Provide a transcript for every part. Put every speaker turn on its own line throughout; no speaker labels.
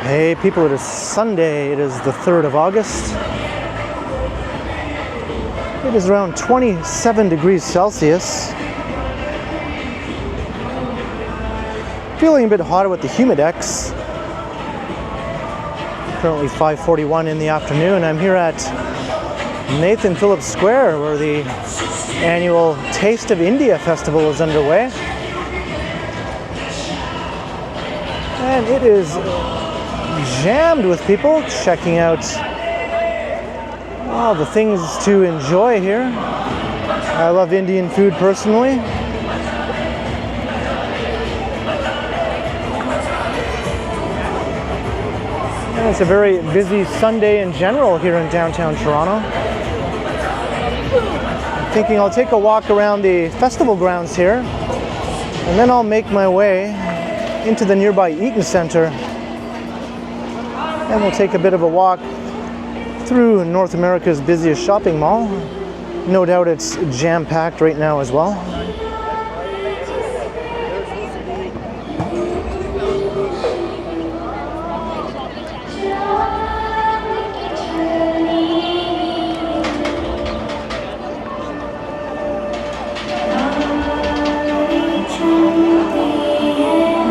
Hey people, it is Sunday. It is the 3rd of August. It is around 27 degrees Celsius. Feeling a bit hotter with the Humidex. Currently 5:41 in the afternoon. I'm here at Nathan Phillips Square where the annual Taste of India Festival is underway. And it is jammed with people checking out all the things to enjoy here. I love Indian food personally. And it's a very busy Sunday in general here in downtown Toronto. I'm thinking I'll take a walk around the festival grounds here and then I'll make my way into the nearby Eaton Centre. And we'll take a bit of a walk through North America's busiest shopping mall. No doubt it's jam-packed right now as well.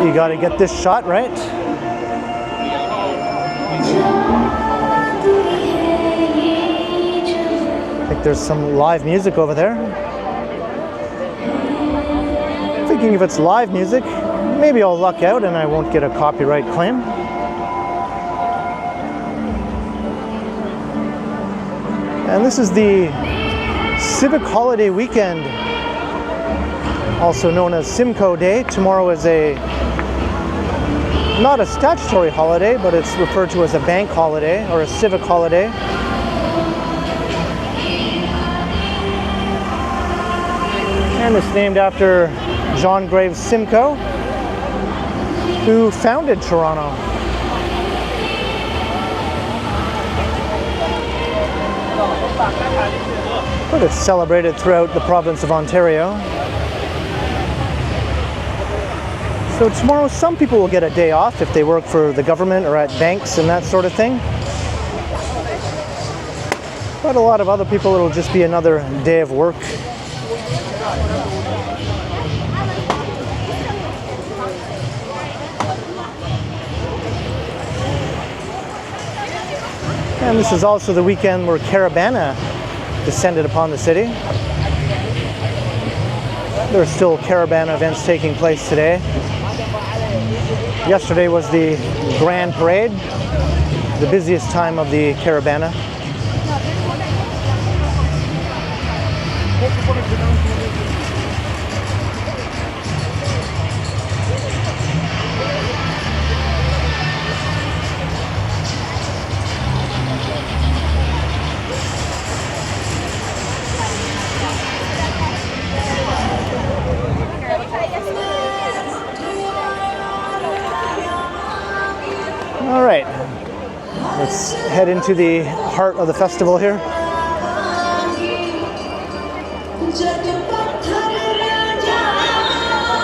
You gotta get this shot right. I think there's some live music over there. Thinking if it's live music, maybe I'll luck out and I won't get a copyright claim. And this is the Civic Holiday Weekend, also known as Simcoe Day. Tomorrow is not a statutory holiday, but it's referred to as a bank holiday or a civic holiday. And it's named after John Graves Simcoe, who founded Toronto. But it's celebrated throughout the province of Ontario. So tomorrow some people will get a day off if they work for the government or at banks and that sort of thing. But a lot of other people, it'll just be another day of work. And this is also the weekend where Caravana descended upon the city. There are still Caravana events taking place today. Yesterday was the Grand Parade, the busiest time of the Caravana. All right, let's head into the heart of the festival here.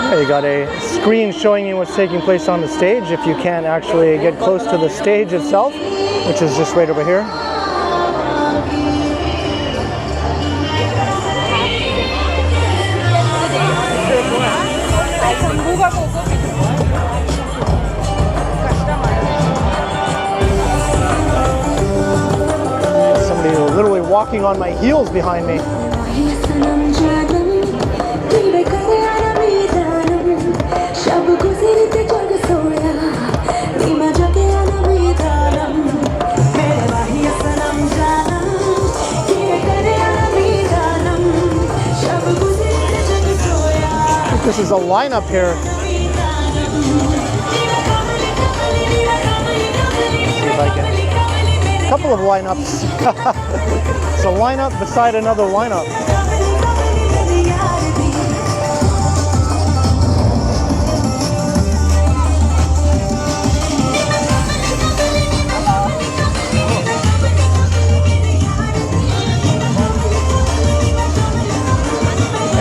Yeah, you got a screen showing you what's taking place on the stage if you can't actually get close to the stage itself, which is just right over here. Somebody literally walking on my heels behind me. This is a lineup here. Let's see if I can. A couple of lineups. It's a lineup beside another lineup.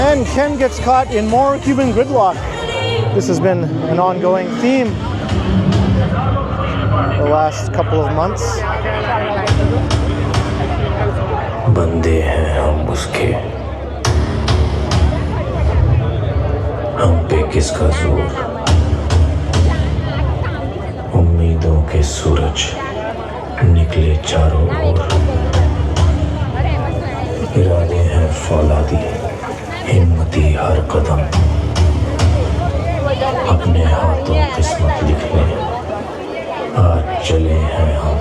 And Ken gets caught in more human gridlock. This has been an ongoing theme. the last couple of months.
बंदे हैं हम उसके, हम पे किसका जोर, उम्मीदों के सूरज निकले चारों ओर, इरादे हैं फौलादी, हिम्मती हर कदम, अपने हाथों किस्मत लिखने आज चले हैं हम.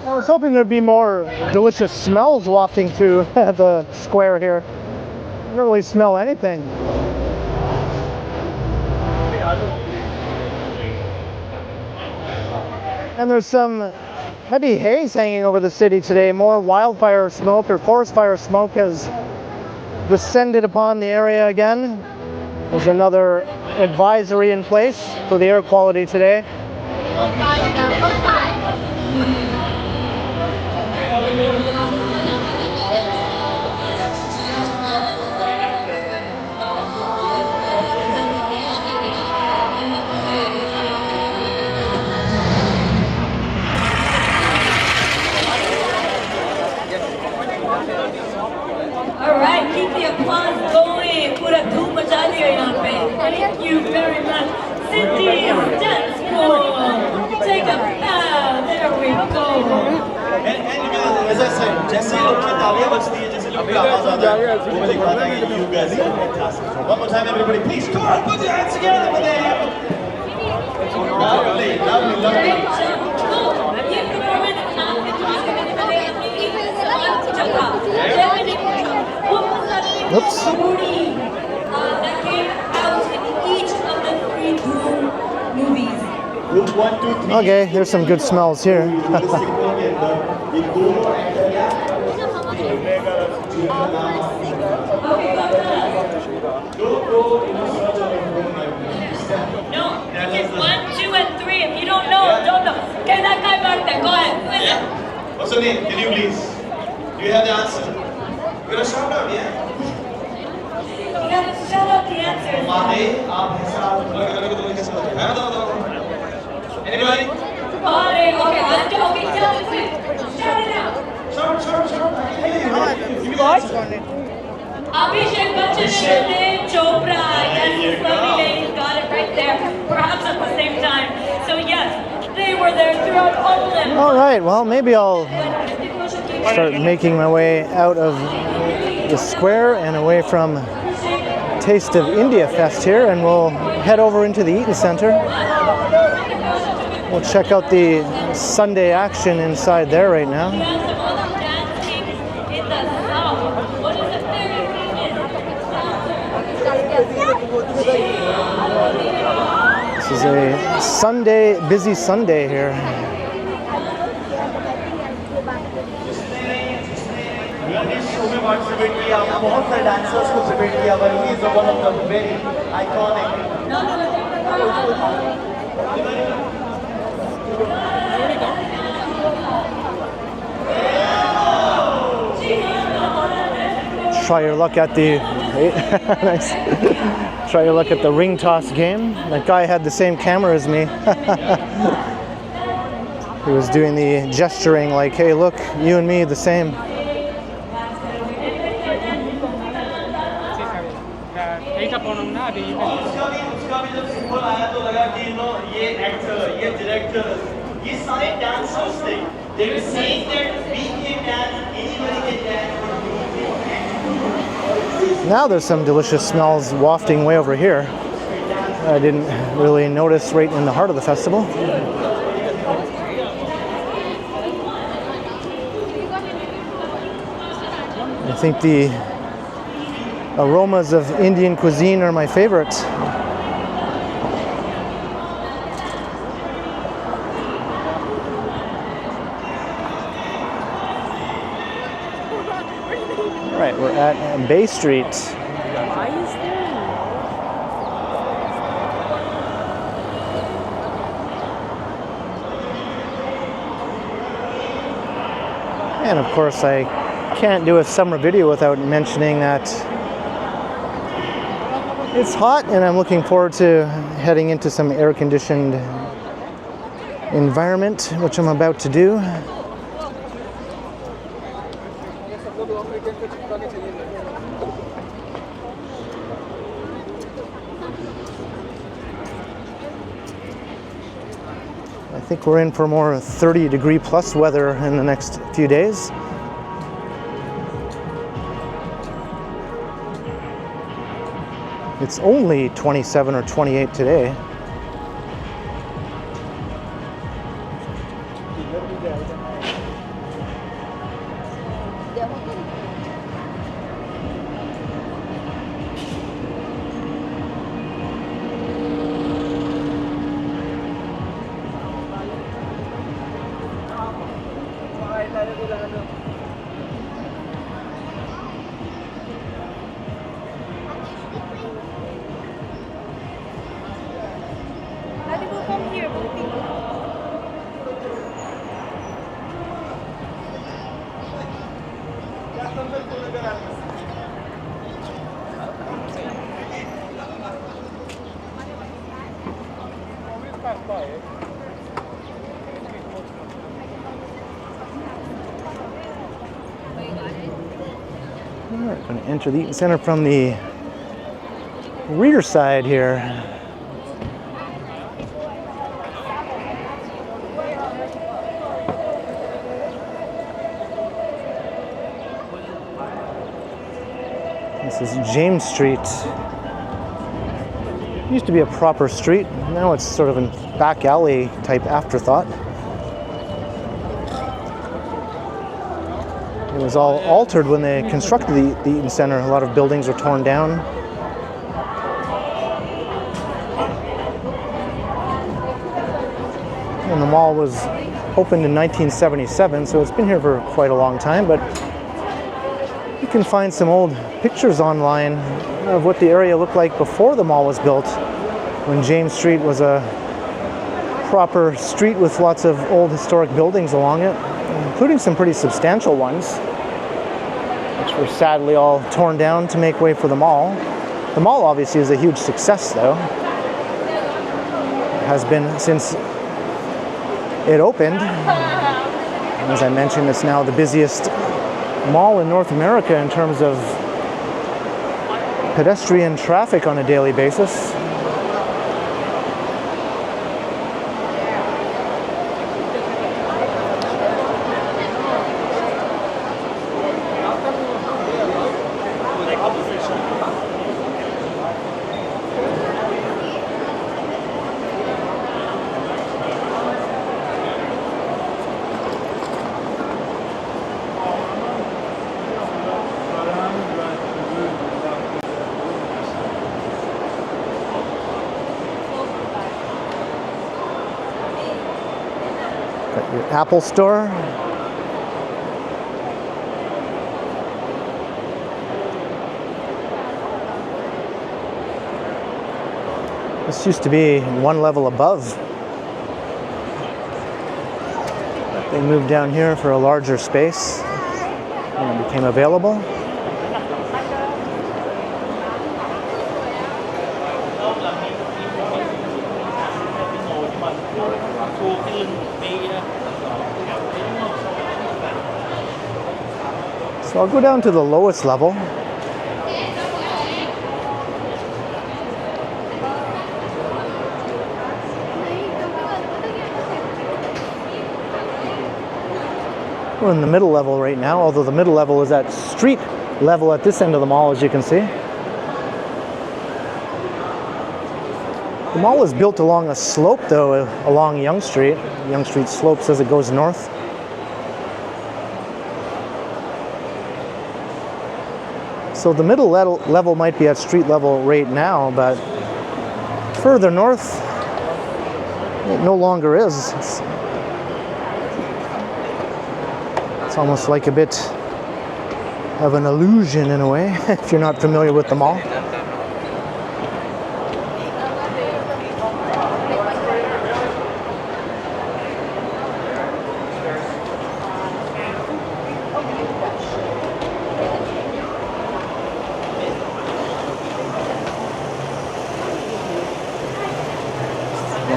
I was hoping there'd be more delicious smells wafting through the square here. I don't really smell anything. And there's some heavy haze hanging over the city today. More wildfire smoke or forest fire smoke has descended upon the area again. There's another advisory in place for the air quality today.
Alright, keep the applause going. पूरा धूम मचा दिया यहाँ पे. Thank you very much. Cindy's dance floor. Take a bow. There we go.
As I said, जैसे लोग की तालियां बजती है, जैसे लोग की आवाज आता है, वो मुझे कहता है कि you guys are fantastic. One more time, everybody, please come on, put your hands together for them. Lovely, lovely, lovely.
ये performance आपके पास में मैंने अपनी एक सवाल पूछा था.
Oops.
That came out in each of the 3 Doom movies.
Group 1, 2, 3.
Okay, there's some good smells here.
No, it's 1, 2, and 3. If you don't know, don't know. Okay, that guy back there. Go ahead. Listen.
What's your name? Can you please? Do you have the answer? You're gonna shout out, yeah?
You gotta shout out the answers.
Mate, आप हिसाब लगा कैसे बताओ? है बताओ. Anybody?
Okay, let's go. Okay, tell us it. Shout it out.
Shout. Hey.
Abhishek Bachchan and Dev Chopra. Yes, lovely ladies got it right there. Perhaps at the same time. So yes, they were there throughout all of them.
All right, well, maybe I'll start making my way out of the square and away from Taste of India Fest here, and we'll head over into the Eaton Center. We'll check out the Sunday action inside there right now. This is a Sunday, busy Sunday here.
Participate किया, बहुत सारे dancers को participate किया, but he is one of the very iconic.
Try your luck at the nice. Try your luck at the ring toss game. That guy had the same camera as me. He was doing the gesturing like, "Hey, look, you and me, the same."
उसका भी जब symbol आया तो लगा कि ये actor, ये director, ये सारे dancers थे. They were saying that we can dance, anybody can dance.
Now there's some delicious smells wafting way over here. I didn't really notice right in the heart of the festival. I think the aromas of Indian cuisine are my favorite. All right, we're at Bay Street. And of course, I can't do a summer video without mentioning that it's hot, and I'm looking forward to heading into some air-conditioned environment, which I'm about to do. I think we're in for more 30-degree plus weather in the next few days. It's only 27 or 28 today. Alright, going to enter the Eaton Center from the rear side here. This is James Street. It used to be a proper street. Now it's sort of a back alley type afterthought. It was all altered when they constructed the Eaton Center. A lot of buildings were torn down. And the mall was opened in 1977, so it's been here for quite a long time, but you can find some old pictures online of what the area looked like before the mall was built, when James Street was a proper street with lots of old historic buildings along it, including some pretty substantial ones, which were sadly all torn down to make way for the mall. The mall obviously is a huge success though. It has been since it opened. As I mentioned, it's now the busiest mall in North America in terms of pedestrian traffic on a daily basis. Got your Apple store. This used to be one level above. But they moved down here for a larger space when it became available. So I'll go down to the lowest level. We're in the middle level right now, although the middle level is at street level at this end of the mall, as you can see. The mall is built along a slope, though, along Yonge Street. Yonge Street slopes as it goes north. So the middle level might be at street level right now, but further north, it no longer is. It's almost like a bit of an illusion in a way, if you're not familiar with the mall.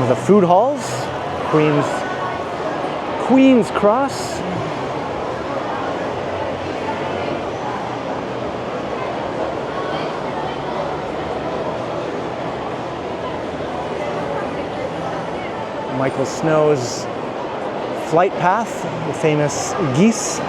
the food halls, Queen's Cross. Michael Snow's flight path, the famous geese.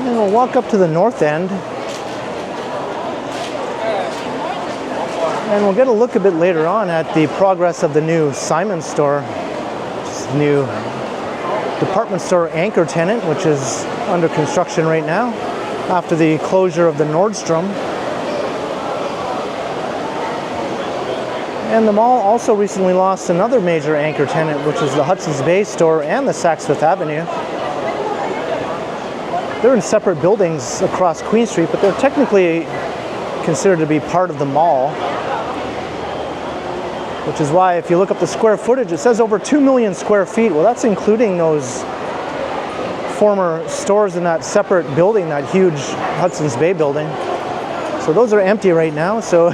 And we'll walk up to the north end. And we'll get a look a bit later on at the progress of the new Simon store, which is the new department store anchor tenant, which is under construction right now after the closure of the Nordstrom. And the mall also recently lost another major anchor tenant, which is the Hudson's Bay store and the Saks Fifth Avenue. They're in separate buildings across Queen Street, but they're technically considered to be part of the mall. Which is why if you look up the square footage, it says over 2 million square feet. Well, that's including those former stores in that separate building, that huge Hudson's Bay building. So those are empty right now. So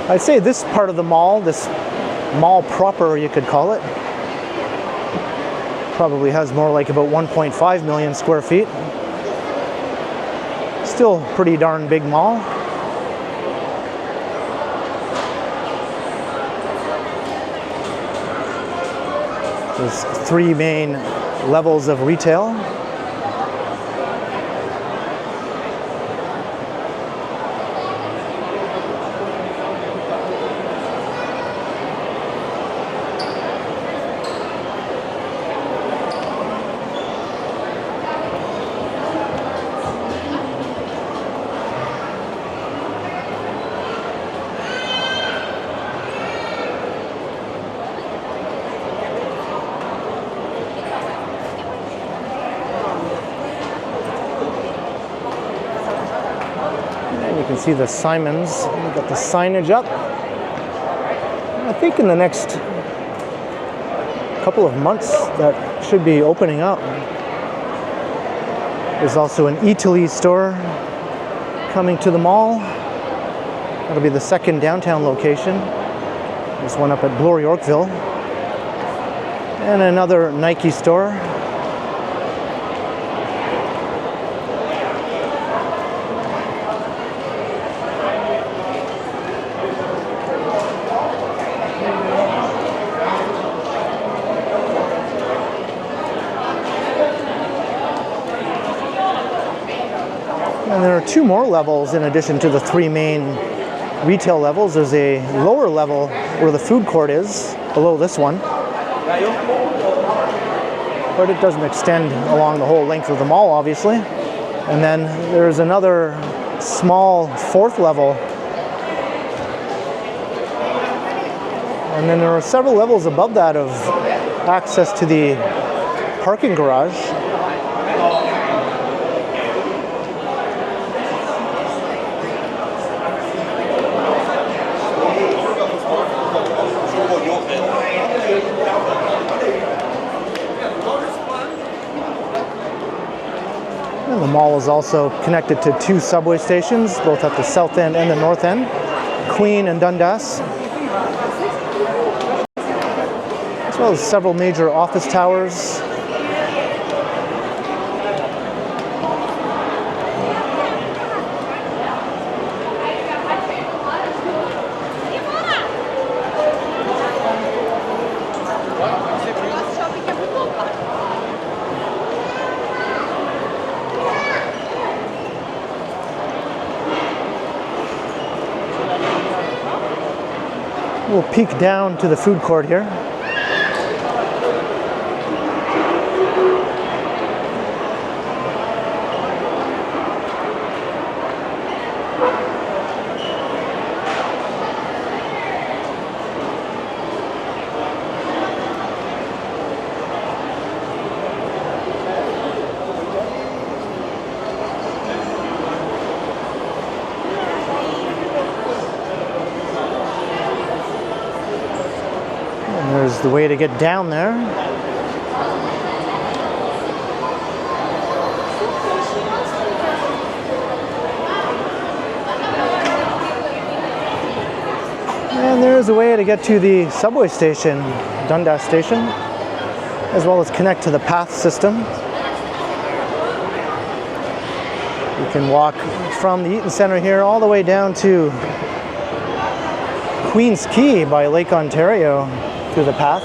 I'd say this part of the mall, this mall proper, you could call it, probably has more like about 1.5 million square feet. Still pretty darn big mall. There's 3 main levels of retail. You can see the Simons. We've got the signage up. I think in the next couple of months that should be opening up. There's also an Italy store coming to the mall. That'll be the second downtown location. There's one up at Bloor Yorkville. And another Nike store. And there are 2 more levels in addition to the 3 main retail levels. There's a lower level where the food court is, below this one. But it doesn't extend along the whole length of the mall, obviously. And then there's another small 4th level. And then there are several levels above that of access to the parking garage. And the mall is also connected to 2 subway stations, both at the south end and the north end, Queen and Dundas, as well as several major office towers. We'll peek down to the food court here. There's the way to get down there. And there's a way to get to the subway station, Dundas Station, as well as connect to the path system. You can walk from the Eaton Centre here all the way down to Queen's Quay by Lake Ontario through the path.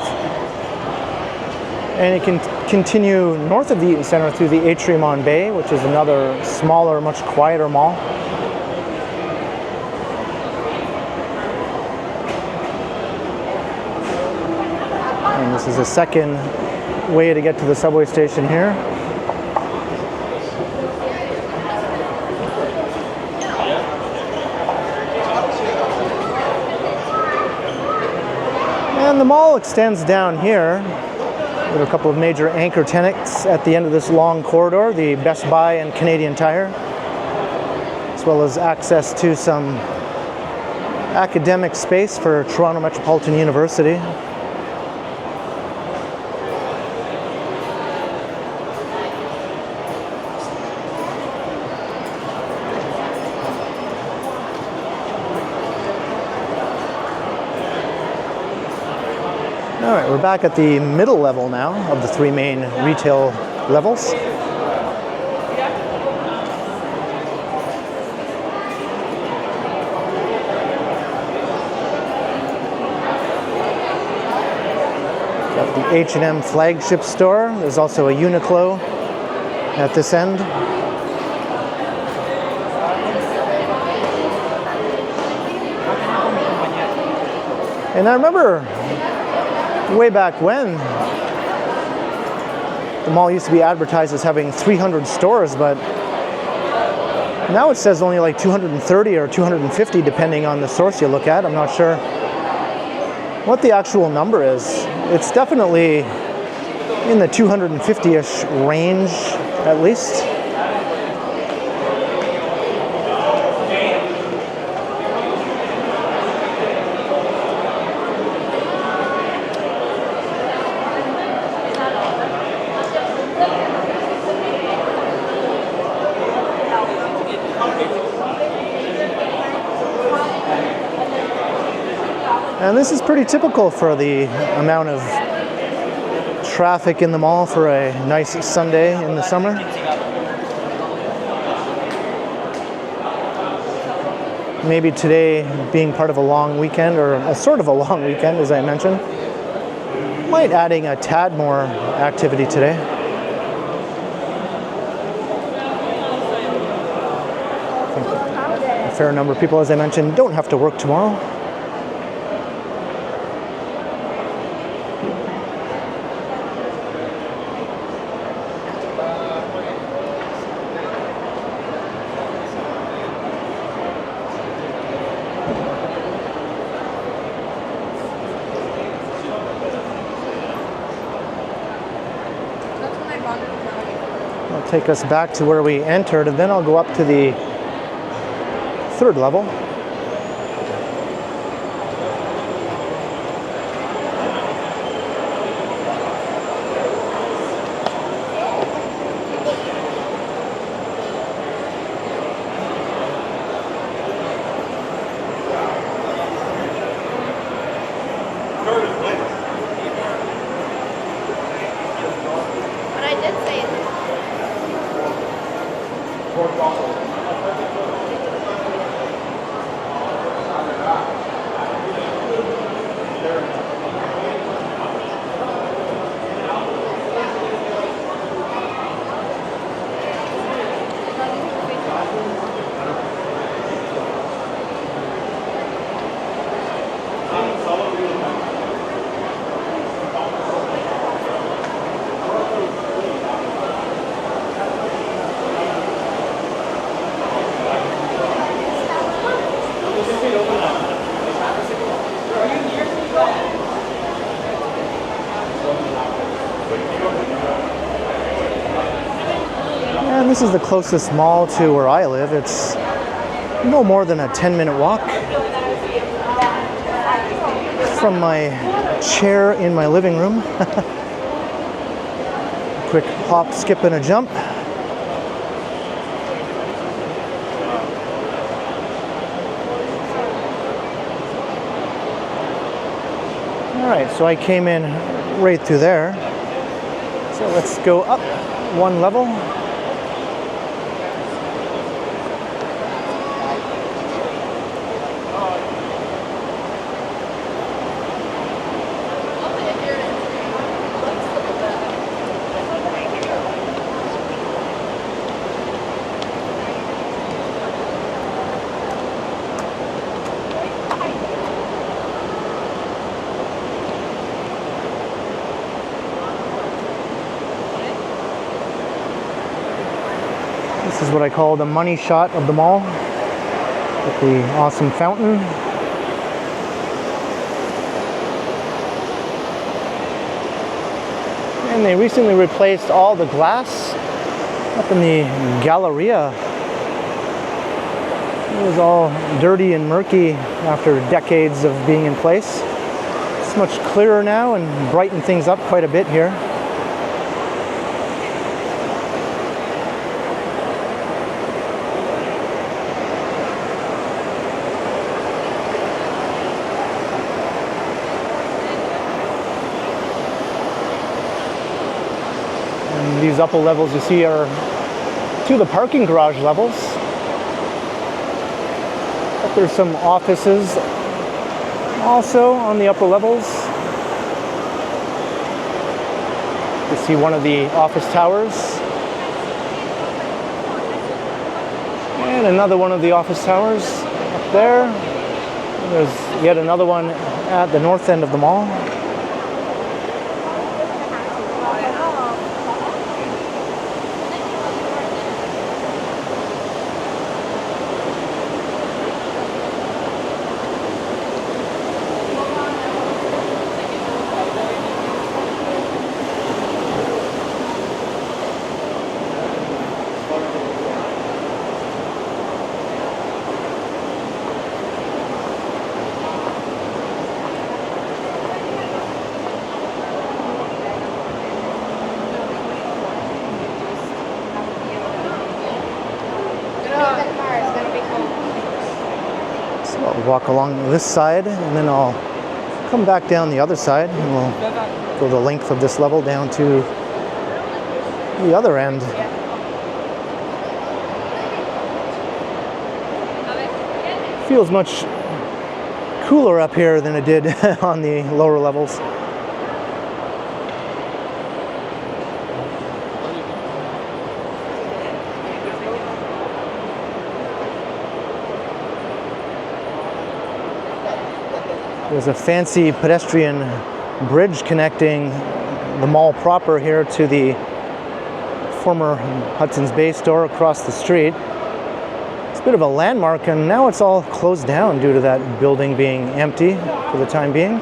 And it can continue north of the Eaton Centre through the Atrium on Bay, which is another smaller, much quieter mall. And this is a second way to get to the subway station here. And the mall extends down here with a couple of major anchor tenants at the end of this long corridor, the Best Buy and Canadian Tire, as well as access to some academic space for Toronto Metropolitan University. All right, we're back at the middle level now of the three main retail levels. Got the H&M flagship store. There's also a Uniqlo at this end. And I remember way back when, the mall used to be advertised as having 300 stores, but now it says only like 230 or 250 depending on the source you look at. I'm not sure what the actual number is. It's definitely in the 250-ish range at least. And this is pretty typical for the amount of traffic in the mall for a nice Sunday in the summer. Maybe today being part of a long weekend, or a sort of a long weekend as I mentioned, might adding a tad more activity today. I think a fair number of people, as I mentioned, don't have to work tomorrow. Take us back to where we entered, and then I'll go up to the third level. And this is the closest mall to where I live. It's no more than a 10-minute walk from my chair in my living room. Quick hop, skip, and a jump. All right, so I came in right through there. So let's go up one level. This is what I call the money shot of the mall, with the awesome fountain. And they recently replaced all the glass up in the Galleria. It was all dirty and murky after decades of being in place. It's much clearer now and brightened things up quite a bit here. These upper levels you see are to the parking garage levels. But there's some offices also on the upper levels. You see one of the office towers. And another one of the office towers up there. And there's yet another one at the north end of the mall. I'll walk along this side and then I'll come back down the other side and we'll go the length of this level down to the other end. Feels much cooler up here than it did on the lower levels. There's a fancy pedestrian bridge connecting the mall proper here to the former Hudson's Bay store across the street. It's a bit of a landmark, and now it's all closed down due to that building being empty for the time being.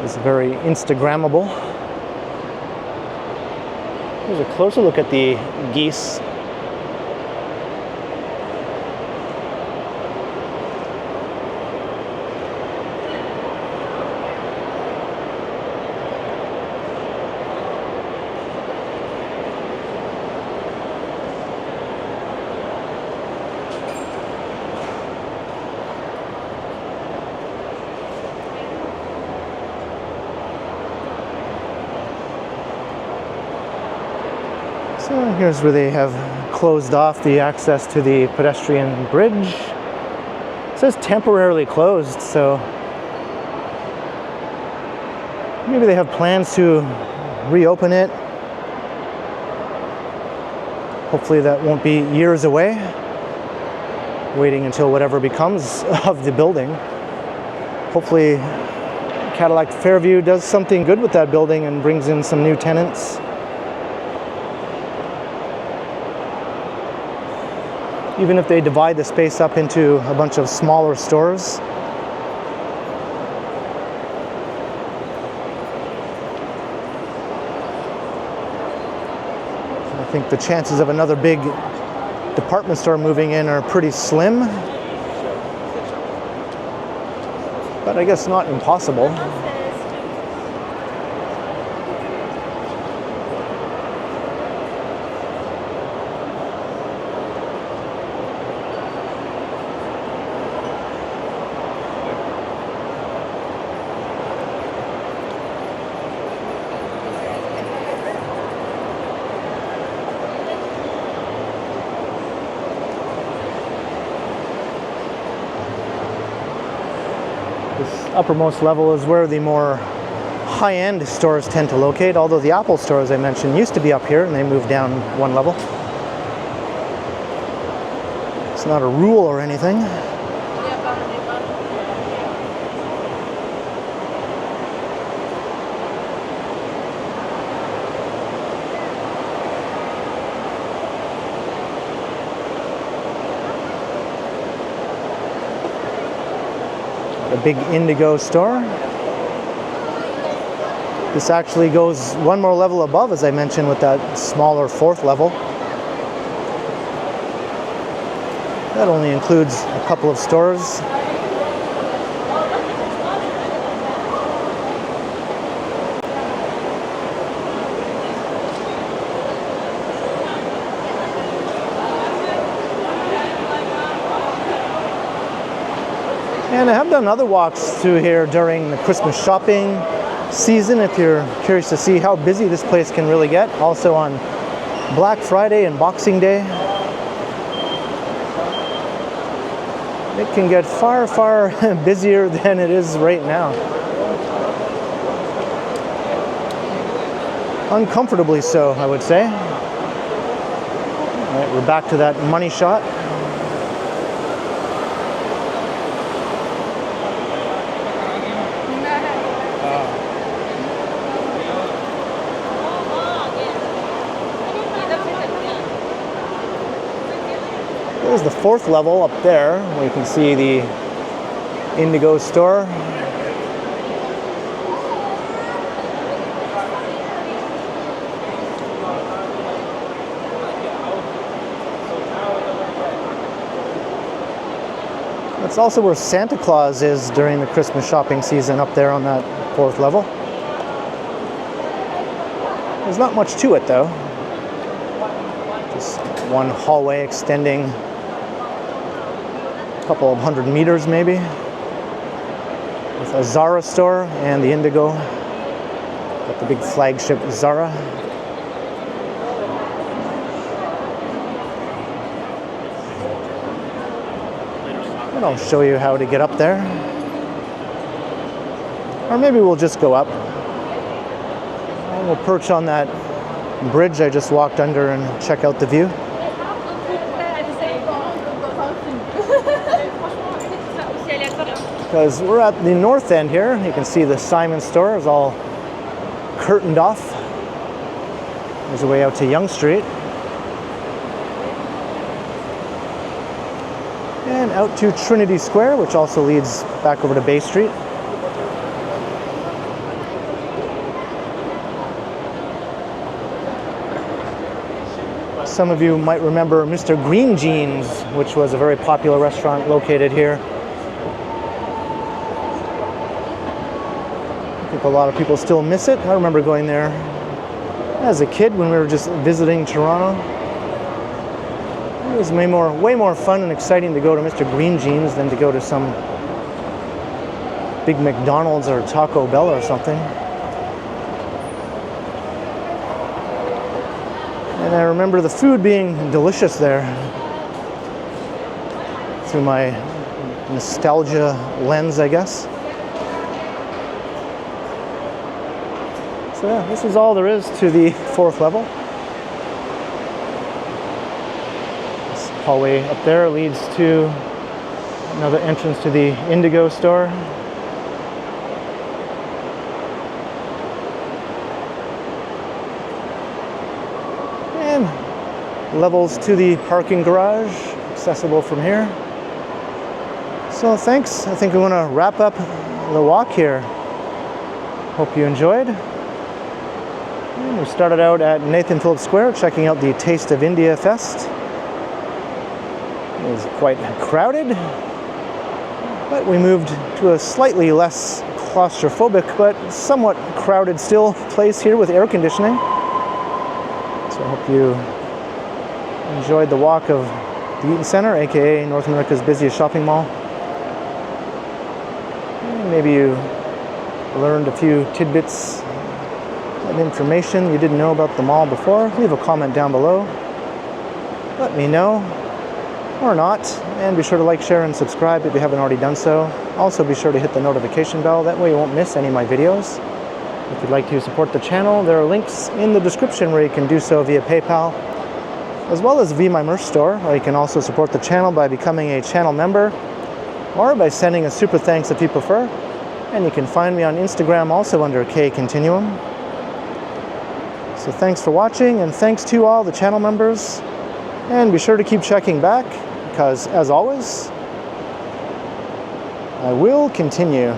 It's very Instagrammable. Here's a closer look at the geese. So here's where they have closed off the access to the pedestrian bridge. It says temporarily closed, so maybe they have plans to reopen it. Hopefully that won't be years away, waiting until whatever becomes of the building. Hopefully Cadillac Fairview does something good with that building and brings in some new tenants. Even if they divide the space up into a bunch of smaller stores. I think the chances of another big department store moving in are pretty slim, but I guess not impossible. This uppermost level is where the more high-end stores tend to locate, although the Apple store, as I mentioned, used to be up here and they moved down one level. It's not a rule or anything. A big Indigo store. This actually goes one more level above, as I mentioned, with that smaller fourth level. That only includes a couple of stores. And I have done other walks through here during the Christmas shopping season, if you're curious to see how busy this place can really get. Also on Black Friday and Boxing Day. It can get far, far busier than it is right now. Uncomfortably so, I would say. All right, we're back to that money shot. There's the fourth level up there, where you can see the Indigo store. That's also where Santa Claus is during the Christmas shopping season, up there on that fourth level. There's not much to it though. Just one hallway extending couple of 100 meters maybe, with a Zara store and the Indigo. Got the big flagship Zara. And I'll show you how to get up there. Or maybe we'll just go up. And we'll perch on that bridge I just walked under and check out the view. Because we're at the north end here. You can see the Simon store is all curtained off. There's a way out to Yonge Street. And out to Trinity Square, which also leads back over to Bay Street. Some of you might remember Mr. Green Jeans, which was a very popular restaurant located here. I think a lot of people still miss it. I remember going there as a kid when we were just visiting Toronto. It was way more fun and exciting to go to Mr. Green Jeans than to go to some big McDonald's or Taco Bell or something. And I remember the food being delicious there. Through my nostalgia lens, I guess. So yeah, this is all there is to the fourth level. This hallway up there leads to another entrance to the Indigo store. And levels to the parking garage, accessible from here. So thanks. I think I'm going to wrap up the walk here. Hope you enjoyed. And we started out at Nathan Phillips Square checking out the Taste of India Fest. It was quite crowded, but we moved to a slightly less claustrophobic but somewhat crowded still place here with air conditioning. So I hope you enjoyed the walk of the Eaton Center, aka North America's busiest shopping mall. And maybe you learned a few tidbits of information you didn't know about the mall before. Leave a comment down below. Let me know, or not, and be sure to like, share, and subscribe if you haven't already done so. Also be sure to hit the notification bell, that way you won't miss any of my videos. If you'd like to support the channel, there are links in the description where you can do so via PayPal, as well as via my merch store, or you can also support the channel by becoming a channel member, or by sending a super thanks if you prefer. And you can find me on Instagram also under K Continuum. So thanks for watching, and thanks to all the channel members. And be sure to keep checking back, because as always, I will continue.